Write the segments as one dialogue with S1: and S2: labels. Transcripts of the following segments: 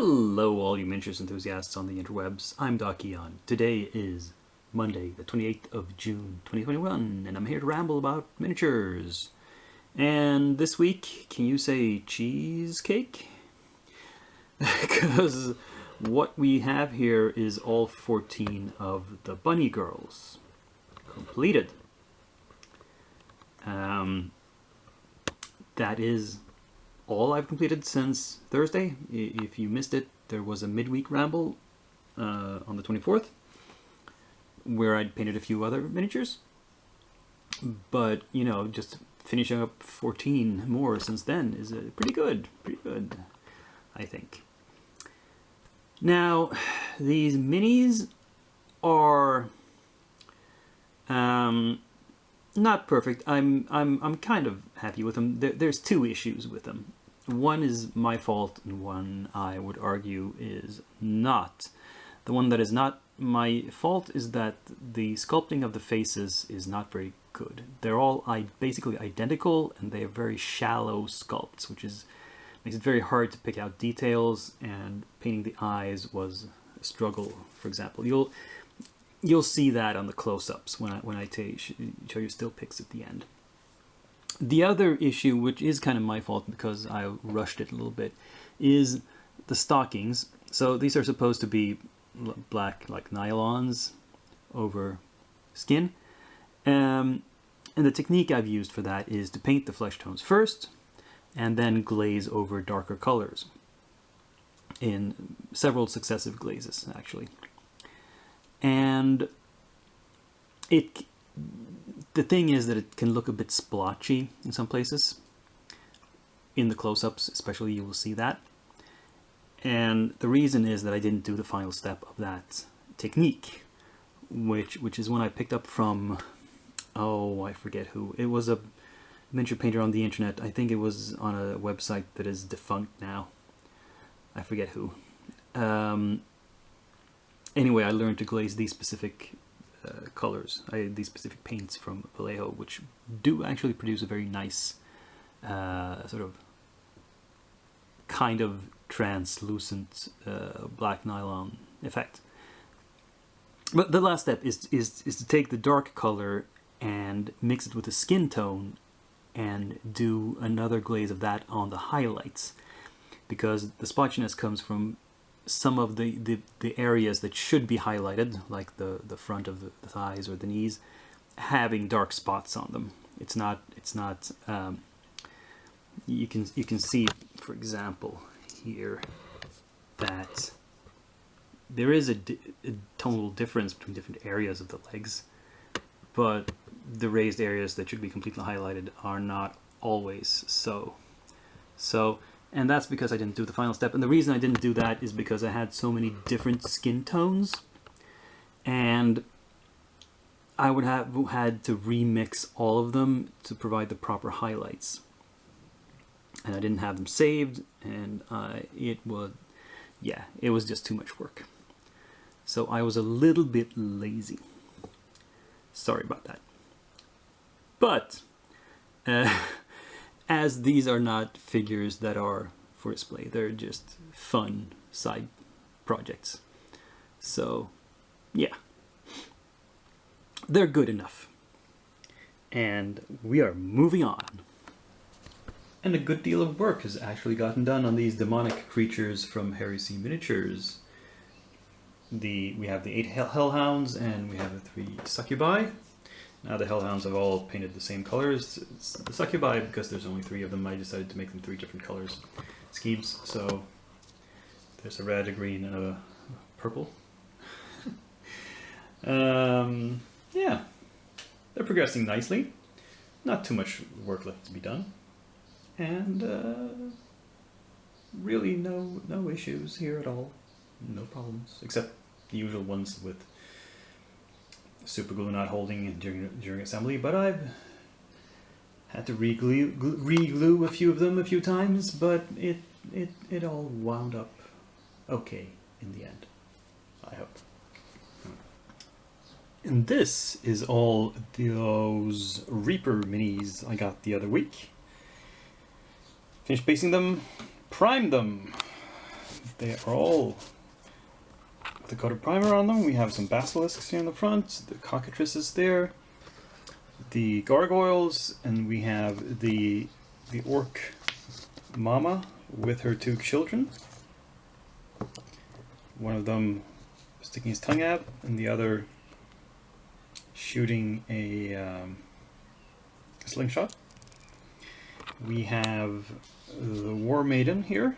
S1: Hello all you miniatures enthusiasts on the interwebs, I'm Doc Eon. Today is Monday, the 28th of June, 2021, and I'm here to ramble about miniatures. And this week, can you say cheesecake? Because what we have here is all 14 of the bunny girls completed. That is all I've completed since Thursday. If you missed it, there was a midweek ramble on the 24th where I'd painted a few other miniatures. But, you know, just finishing up 14 more since then is pretty good, I think. Now, these minis are not perfect. I'm kind of happy with them. There's two issues with them. One is my fault, and one I would argue is not. The one that is not my fault is that the sculpting of the faces is not very good. They're all basically identical, and they are very shallow sculpts, which makes it very hard to pick out details, and painting the eyes was a struggle, for example. You'll see that on the close-ups when I show you still pics at the end. The other issue, which is kind of my fault because I rushed it a little bit, is the stockings. So these are supposed to be black, like nylons over skin. And the technique I've used for that is to paint the flesh tones first and then glaze over darker colors in several successive glazes, actually. And the thing is that it can look a bit splotchy in some places. In the close-ups especially, you will see that. And the reason is that I didn't do the final step of that technique, which is one I picked up from, oh, I forget who. It was a miniature painter on the internet. I think it was on a website that is defunct now. I forget who. Anyway, I learned to glaze these specific colors, these specific paints from Vallejo, which do actually produce a very nice sort of kind of translucent black nylon effect. But the last step is to take the dark color and mix it with the skin tone and do another glaze of that on the highlights, because the splotchiness comes from some of the areas that should be highlighted, like the front of the thighs or the knees, having dark spots on them. It's not you can see, for example, here that there is a tonal difference between different areas of the legs, but the raised areas that should be completely highlighted are not always so. And that's because I didn't do the final step. And the reason I didn't do that is because I had so many different skin tones, and I would have had to remix all of them to provide the proper highlights. And I didn't have them saved, and it was just too much work. So I was a little bit lazy. Sorry about that. But as these are not figures that are for display, they're just fun side projects. So, yeah. They're good enough. And we are moving on. And a good deal of work has actually gotten done on these demonic creatures from Heresy Miniatures. We have the 8 Hellhounds and we have the 3 Succubi. Now the Hellhounds have all painted the same colors. It's the Succubi, because there's only 3 of them, I decided to make them 3 different colors schemes. So there's a red, a green, and a purple. Yeah, they're progressing nicely. Not too much work left to be done. And really no issues here at all. No problems, except the usual ones with super glue not holding during assembly, but I've had to re-glue a few of them a few times, but it all wound up okay in the end, I hope. And this is all those Reaper minis I got the other week. Finished basing them, primed them, They are all with the coated primer on them. We have some basilisks here in the front, the cockatrices there, the gargoyles, and we have the orc mama with her two children. One of them sticking his tongue out, and the other shooting a slingshot. We have the War Maiden here.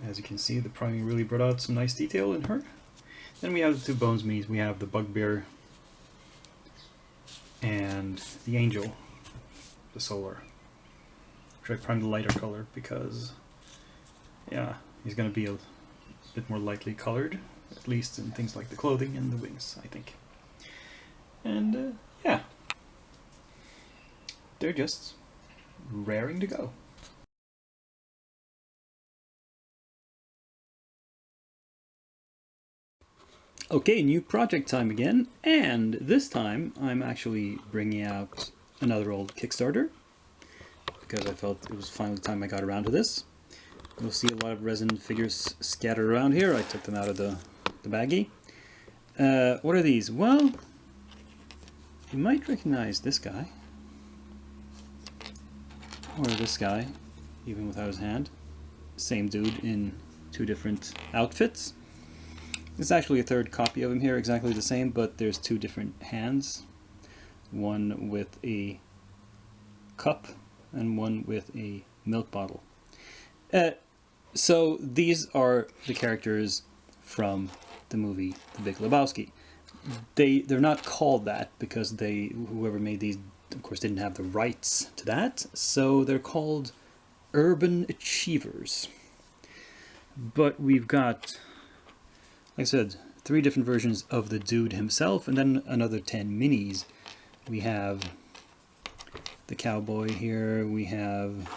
S1: As you can see, the priming really brought out some nice detail in her. Then we have the two Bones Minis. We have the Bugbear and the Angel, the Solar. Which I primed the lighter color because, yeah, he's going to be a bit more lightly colored, at least in things like the clothing and the wings, I think. And yeah, they're just raring to go. Okay, new project time again, and this time I'm actually bringing out another old Kickstarter because I felt it was finally time I got around to this. You'll see a lot of resin figures scattered around here. I took them out of the baggie. What are these? Well, you might recognize this guy. Or this guy, even without his hand. Same dude in two different outfits. This is actually a third copy of him here, exactly the same, but there's two different hands. One with a cup and one with a milk bottle. So these are the characters from the movie The Big Lebowski. They're not called that because whoever made these, of course, didn't have the rights to that, so they're called Urban Achievers. But we've got, like I said, 3 different versions of the dude himself, and then another 10 minis. We have the cowboy here, we have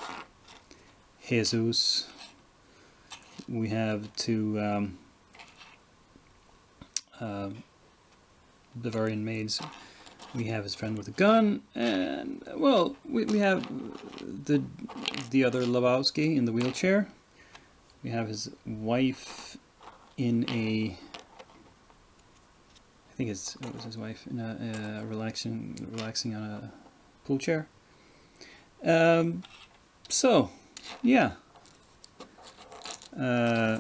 S1: Jesus, we have 2 Bavarian maids. We have his friend with a gun, and, well, we have the other Lebowski in the wheelchair. We have his wife in a, I think it was his wife, in a relaxing on a pool chair. So, yeah. I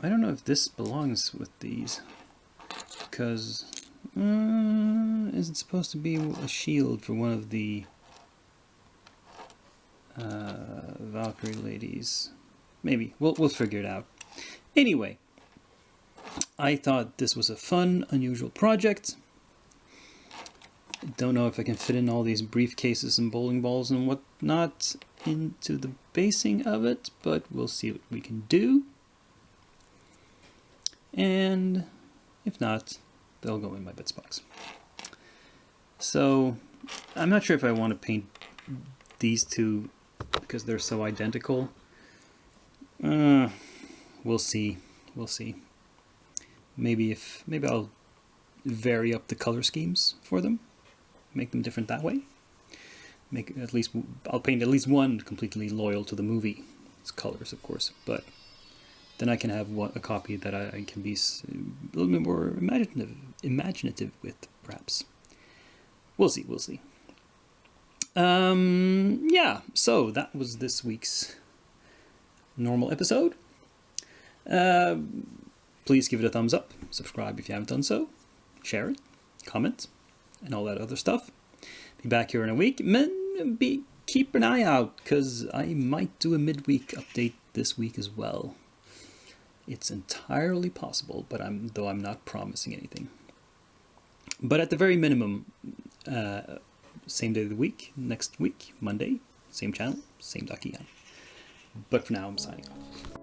S1: don't know if this belongs with these, because is it supposed to be a shield for one of the Valkyrie ladies? Maybe. We'll figure it out. Anyway, I thought this was a fun, unusual project. Don't know if I can fit in all these briefcases and bowling balls and whatnot into the basing of it, but we'll see what we can do. And if not, they'll go in my bits box. So I'm not sure if I want to paint these two because they're so identical. We'll see. We'll see. Maybe I'll vary up the color schemes for them, make them different that way. I'll paint at least one completely loyal to the movie. It's colors, of course, but then I can have a copy that I can be a little bit more imaginative with, perhaps. We'll see. We'll see. Yeah. So that was this week's normal episode. Please give it a thumbs up, subscribe if you haven't done so, share it, comment, and all that other stuff. Be back here in a week. Keep an eye out, because I might do a midweek update this week as well. It's entirely possible, but though I'm not promising anything. But at the very minimum, same day of the week, next week, Monday, same channel, same Ducky. But for now, I'm signing off.